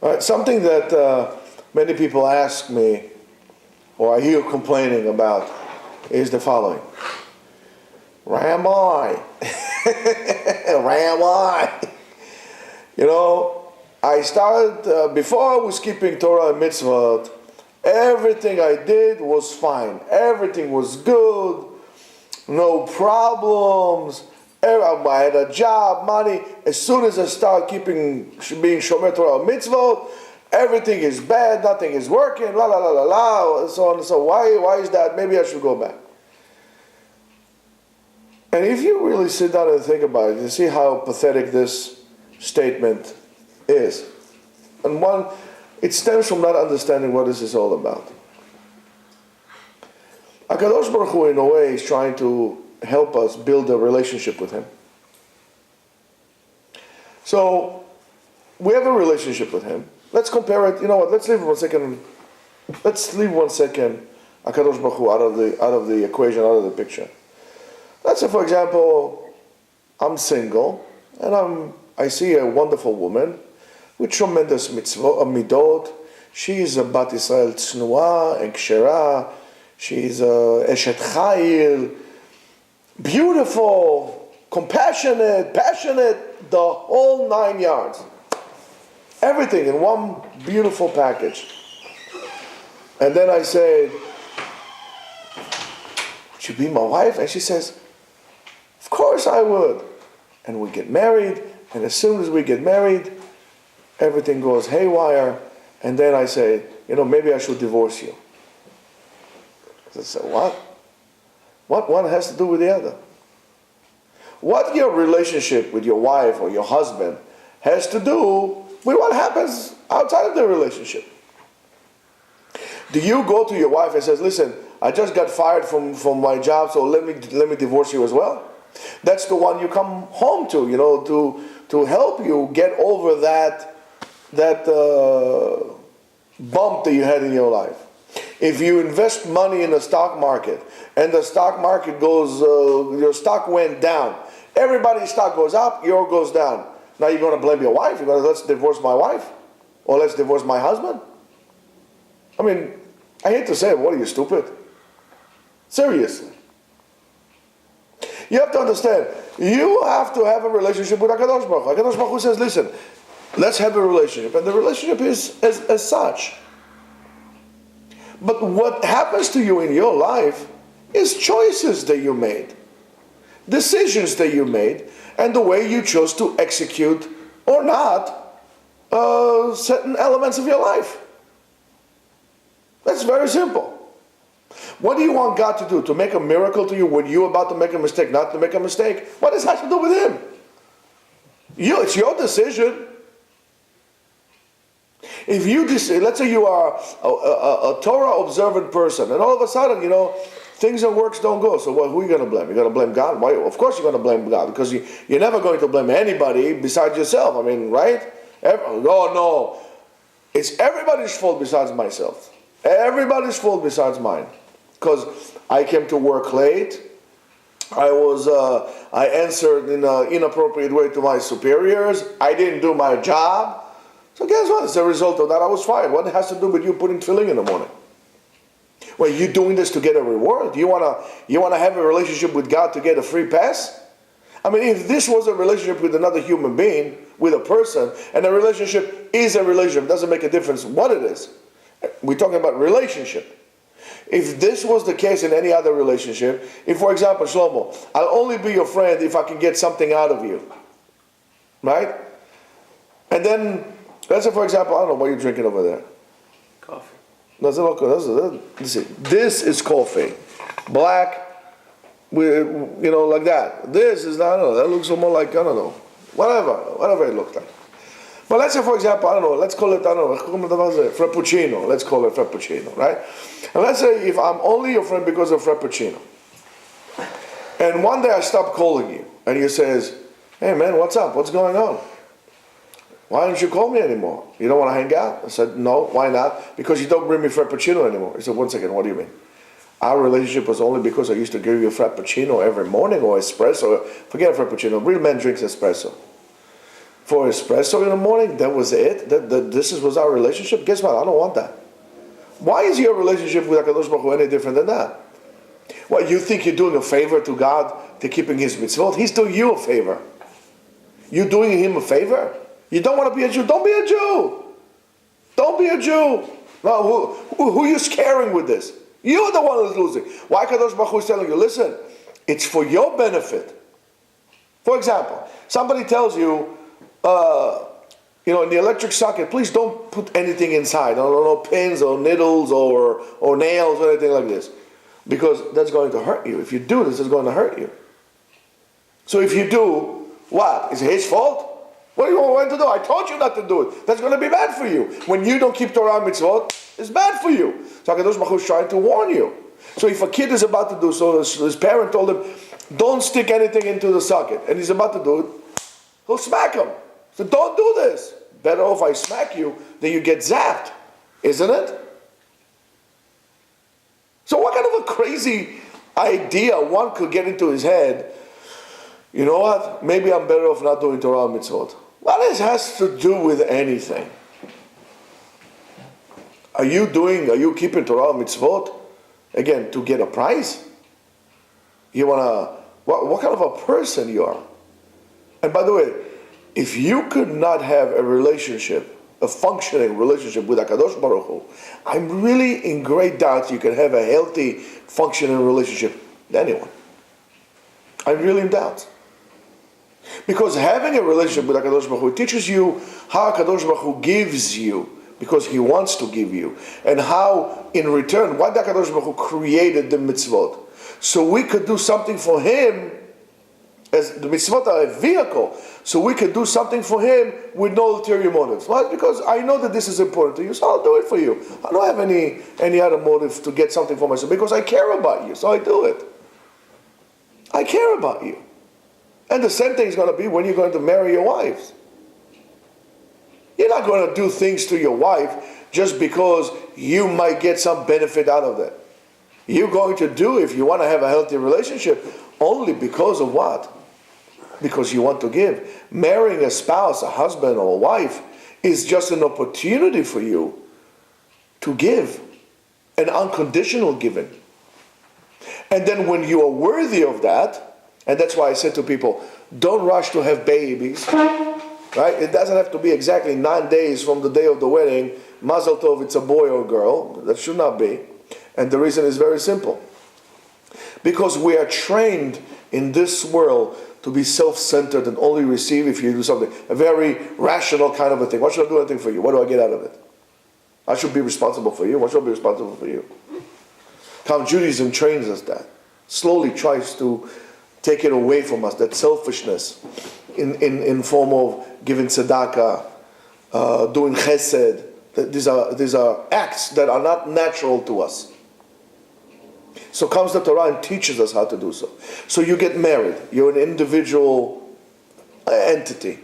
All right, something that many people ask me, or I hear complaining about, is the following. Rabbi, Rabbi, I started, before I was keeping Torah and mitzvot, everything I did was fine. Everything was good, no problems. I had a job, money. As soon as I start being Shomer Torah and mitzvot, everything is bad, nothing is working, la la la la la, so on and so. Why is that? Maybe I should go back. And if you really sit down and think about it, you see how pathetic this statement is. And one, it stems from not understanding what this is all about. HaKadosh Baruch Hu, in a way, is trying to help us build a relationship with Him. So, we have a relationship with Him. Let's compare it, let's leave 1 second. Let's leave 1 second HaKadosh Baruch Hu out of the equation, out of the picture. Let's say, for example, I'm single, and I see a wonderful woman with tremendous midot. She is a Bat Yisrael Tznuah and Kshera. She's a Eshet Chayil, beautiful, compassionate, passionate, the whole 9 yards. Everything in one beautiful package. And then I say, "Would you be my wife?" And she says, "Of course I would." And we get married, and as soon as we get married, everything goes haywire, and then I say, maybe I should divorce you. I say, what? What one has to do with the other? What your relationship with your wife or your husband has to do with what happens outside of the relationship? Do you go to your wife and says, "Listen, I just got fired from my job, so let me divorce you as well"? That's the one you come home to help you get over that bump that you had in your life. If you invest money in the stock market and the stock market goes, your stock went down. Everybody's stock goes up, yours goes down. Now you're going to blame your wife? You're going to, let's divorce my wife? Or let's divorce my husband? I mean, I hate to say it, what are you, stupid? Seriously. You have to understand, you have to have a relationship with HaKadosh Baruch Hu. HaKadosh Baruch Hu says, listen, let's have a relationship. And the relationship is as such. But what happens to you in your life is choices that you made, decisions that you made, and the way you chose to execute or not certain elements of your life. That's very simple. What do you want God to do? To make a miracle to you when you're about to make a mistake, not to make a mistake? What does that have to do with Him? It's your decision. If you let's say you are a Torah observant person, and all of a sudden, things and works don't go. So who are you going to blame? You're going to blame God? Why? Of course you're going to blame God, because you're never going to blame anybody besides yourself. I mean, right? No. It's everybody's fault besides myself. Everybody's fault besides mine. Because I came to work late. I answered in an inappropriate way to my superiors. I didn't do my job. So guess what? As a result of that, I was fired. What has to do with you putting tefillin in the morning? Well, you doing this to get a reward? You wanna have a relationship with God to get a free pass? I mean, if this was a relationship with another human being, with a person, and a relationship is a relationship, it doesn't make a difference what it is. We're talking about relationship. If this was the case in any other relationship, if, for example, Shlomo, I'll only be your friend if I can get something out of you. Right? And then, let's say, for example, I don't know, what are you drinking over there? Coffee. No, it's not coffee. This is coffee. Black, like that. This is, I don't know, that looks more like, I don't know, whatever it looks like. But let's say, for example, I don't know, let's call it, Frappuccino. Let's call it Frappuccino, right? And let's say if I'm only your friend because of Frappuccino. And one day I stop calling you, and you says, "Hey man, what's up? What's going on? Why don't you call me anymore? You don't want to hang out?" I said, "No, why not? Because you don't bring me Frappuccino anymore." He said, "1 second, what do you mean?" "Our relationship was only because I used to give you a Frappuccino every morning, or espresso." Forget a Frappuccino. Real man drinks espresso. for espresso in the morning, that was it? This was our relationship? Guess what? I don't want that. Why is your relationship with HaKadosh Baruch Hu any different than that? What, you think you're doing a favor to God to keeping His mitzvot? He's doing you a favor. You doing Him a favor? You don't want to be a Jew? Don't be a Jew. Don't be a Jew. No, who are you scaring with this? You're the one who's losing. Why HaKadosh Baruch Hu is telling you, listen, it's for your benefit. For example, somebody tells you, in the electric socket, please don't put anything inside. No pins or needles or nails or anything like this. Because that's going to hurt you. If you do this, it's going to hurt you. So if you do, what? Is it his fault? What do you want to do? I told you not to do it. That's going to be bad for you. When you don't keep Torah mitzvot, it's bad for you. So HaKadosh Baruch Hu is trying to warn you. So if a kid is about to do so, his parent told him, don't stick anything into the socket, and he's about to do it, he'll smack him. So don't do this. Better off I smack you than you get zapped, isn't it? So what kind of a crazy idea one could get into his head? You know what? Maybe I'm better off not doing Torah mitzvot. What this has to do with anything? Are you keeping Torah mitzvot, again, to get a prize? You what kind of a person you are? And by the way, if you could not have a functioning relationship with HaKadosh Baruch Hu, I'm really in great doubt you can have a healthy, functioning relationship with anyone. I'm really in doubt. Because having a relationship with HaKadosh Baruch Hu teaches you how HaKadosh Baruch Hu gives you, because He wants to give you, and how, in return, why HaKadosh Baruch Hu created the mitzvot. So we could do something for Him, as the mitzvot are a vehicle, so we could do something for Him with no ulterior motives. Why? Because I know that this is important to you, so I'll do it for you. I don't have any other motive to get something for myself, because I care about you, so I do it. I care about you. And the same thing is going to be when you're going to marry your wives. You're not going to do things to your wife just because you might get some benefit out of that. You're going to do, if you want to have a healthy relationship, only because of what? Because you want to give. Marrying a spouse, a husband or a wife, is just an opportunity for you to give. An unconditional giving. And then when you are worthy of that, and that's why I said to people, don't rush to have babies, right? It doesn't have to be exactly 9 days from the day of the wedding. Mazel tov, it's a boy or girl. That should not be. And the reason is very simple. Because we are trained in this world to be self-centered and only receive if you do something. A very rational kind of a thing. Why should I do anything for you? What do I get out of it? I should be responsible for you. Why should I be responsible for you? Count Judaism trains us that. Slowly tries to take it away from us, that selfishness in form of giving tzedakah, doing chesed. These are acts that are not natural to us. So comes the Torah and teaches us how to do so. So you get married. You're an individual entity.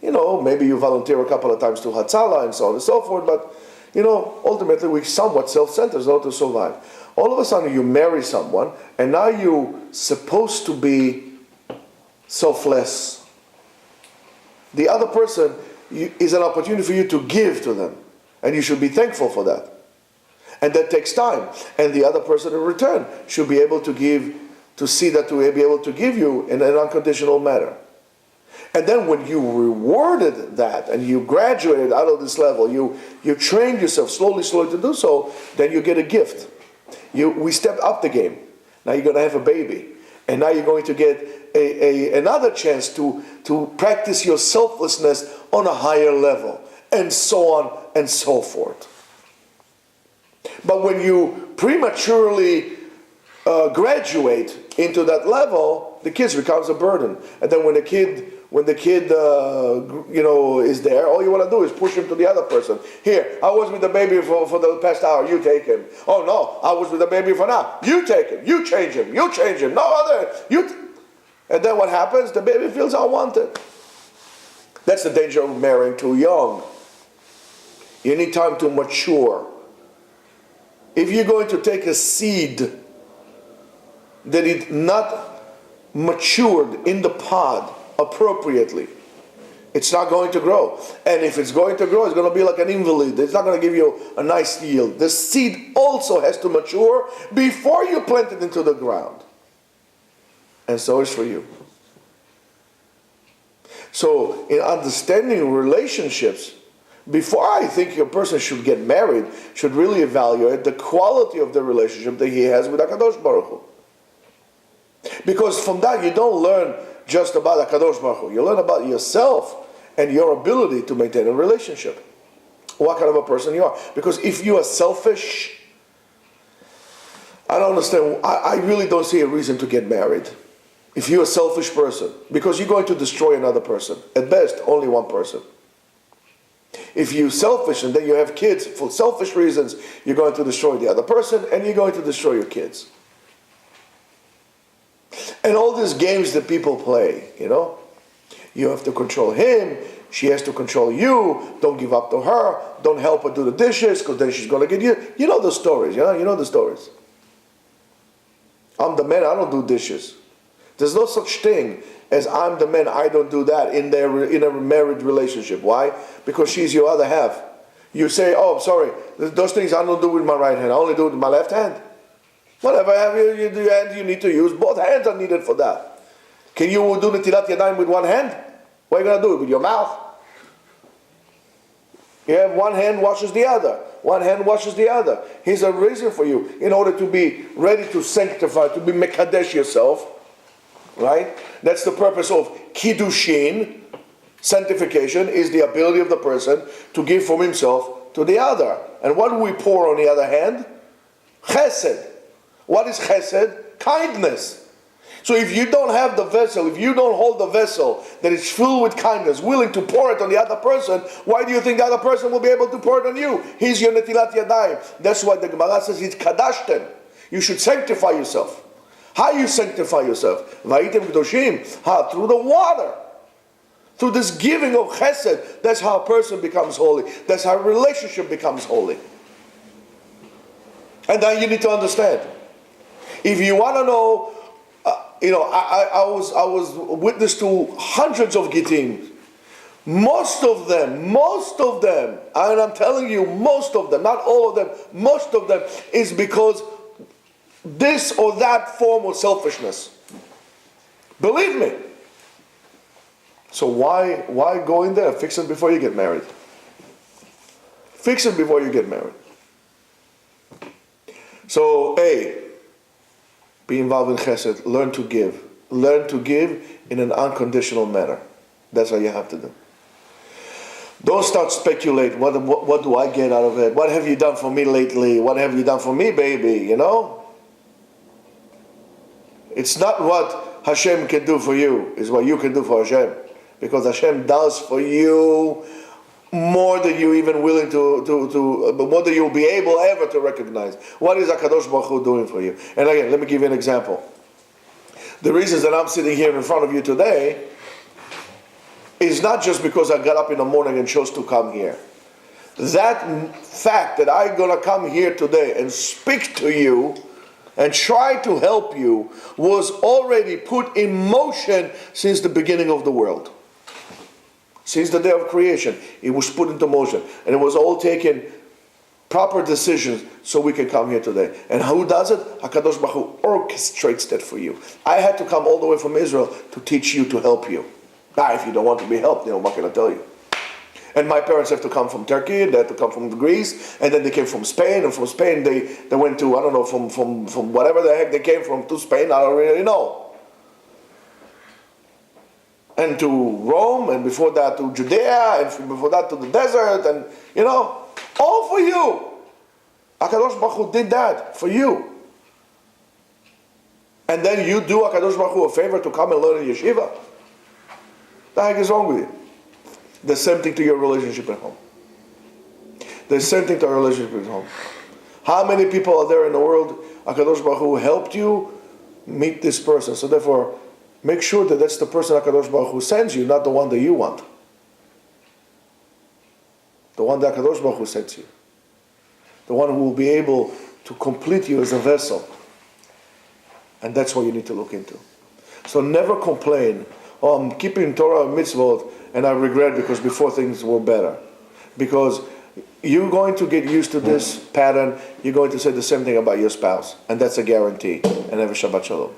Maybe you volunteer a couple of times to Hatzalah and so on and so forth, but, ultimately we're somewhat self-centered in order to survive. All of a sudden you marry someone, and now you're supposed to be selfless. The other person is an opportunity for you to give to them, and you should be thankful for that. And that takes time. And the other person in return should be able to give, to see that to be able to give you in an unconditional manner. And then when you rewarded that, and you graduated out of this level, you trained yourself slowly to do so, then you get a gift. We stepped up the game. Now you're going to have a baby. And now you're going to get another chance to practice your selflessness on a higher level. And so on and so forth. But when you prematurely graduate into that level, the kid becomes a burden. And then when the kid is there, all you want to do is push him to the other person. Here, I was with the baby for the past hour, you take him. Oh no, I was with the baby for now. You take him, you change him, no other, and then what happens? The baby feels unwanted. That's the danger of marrying too young. You need time to mature. If you're going to take a seed that is not matured in the pod appropriately, It's not going to grow. And if it's going to grow, it's going to be like an invalid. It's not going to give you a nice yield. The seed also has to mature before you plant it into the ground. And so is for you. So in understanding relationships, before I think a person should get married, should really evaluate the quality of the relationship that he has with HaKadosh Baruch Hu. Because from that you don't learn just about HaKadosh Baruch Hu. You learn about yourself and your ability to maintain a relationship. What kind of a person you are. Because if you are selfish, I don't understand. I really don't see a reason to get married. If you're a selfish person, because you're going to destroy another person. At best, only one person. If you're selfish and then you have kids for selfish reasons, you're going to destroy the other person and you're going to destroy your kids. And all these games that people play, you have to control him, she has to control you, don't give up to her, don't help her do the dishes because then she's going to get you. You know the stories, you know the stories. I'm the man, I don't do dishes. There's no such thing as I'm the man, I don't do that in a married relationship. Why? Because she's your other half. You say, oh, I'm sorry, those things I don't do with my right hand, I only do it with my left hand. Whatever you do, you need to use. Both hands are needed for that. Can you do Netilat Yadayim with one hand? What are you going to do? With your mouth? You have one hand washes the other. One hand washes the other. Here's a reason for you. In order to be ready to sanctify, to be mekadesh yourself. Right? That's the purpose of kiddushin. Sanctification is the ability of the person to give from himself to the other. And what do we pour on the other hand? Chesed. What is chesed? Kindness. So if you don't have the vessel, if you don't hold the vessel that is filled with kindness, willing to pour it on the other person, why do you think the other person will be able to pour it on you? He's your netilat yadayim. That's why the Gemara says it's kadashten. You should sanctify yourself. How you sanctify yourself? Vayitem kedoshim. How? Through the water. Through this giving of chesed. That's how a person becomes holy. That's how a relationship becomes holy. And then you need to understand. If you want to know, I was witness to hundreds of gittim. Most of them, and I'm telling you, most of them, not all of them, most of them is because this or that form of selfishness. Believe me. So why go in there? Fix it before you get married. Fix it before you get married. So, be involved in chesed. Learn to give. Learn to give in an unconditional manner. That's what you have to do. Don't start speculate. What do I get out of it? What have you done for me lately? What have you done for me, baby? It's not what Hashem can do for you. It's what you can do for Hashem. Because Hashem does for you more than you're even willing more than you'll be able ever to recognize. What is HaKadosh Baruch Hu doing for you? And again, let me give you an example. The reasons that I'm sitting here in front of you today is not just because I got up in the morning and chose to come here. That fact that I'm going to come here today and speak to you and try to help you was already put in motion since the beginning of the world. Since the day of creation, it was put into motion. And it was all taken proper decisions so we can come here today. And who does it? HaKadosh Baruch Hu orchestrates that for you. I had to come all the way from Israel to teach you, to help you. Now, if you don't want to be helped, what can I tell you? And my parents have to come from Turkey, they had to come from Greece, and then they came from Spain, and from Spain they went to, I don't know, from whatever the heck they came from to Spain, I don't really know. And to Rome, and before that to Judea, and before that to the desert, and all for you. HaKadosh Baruch Hu did that for you. And then you do HaKadosh Baruch Hu a favor to come and learn in Yeshiva? The heck is wrong with you? The same thing to your relationship at home. The same thing to our relationship at home. How many people are there in the world, HaKadosh Baruch Hu helped you meet this person? So therefore, make sure that that's the person HaKadosh Baruch Hu sends you, not the one that you want. The one that HaKadosh Baruch Hu sends you. The one who will be able to complete you as a vessel. And that's what you need to look into. So never complain oh, I'm keeping Torah mitzvot and I regret because before things were better. Because you're going to get used to this pattern, you're going to say the same thing about your spouse, and that's a guarantee. And have a Shabbat Shalom.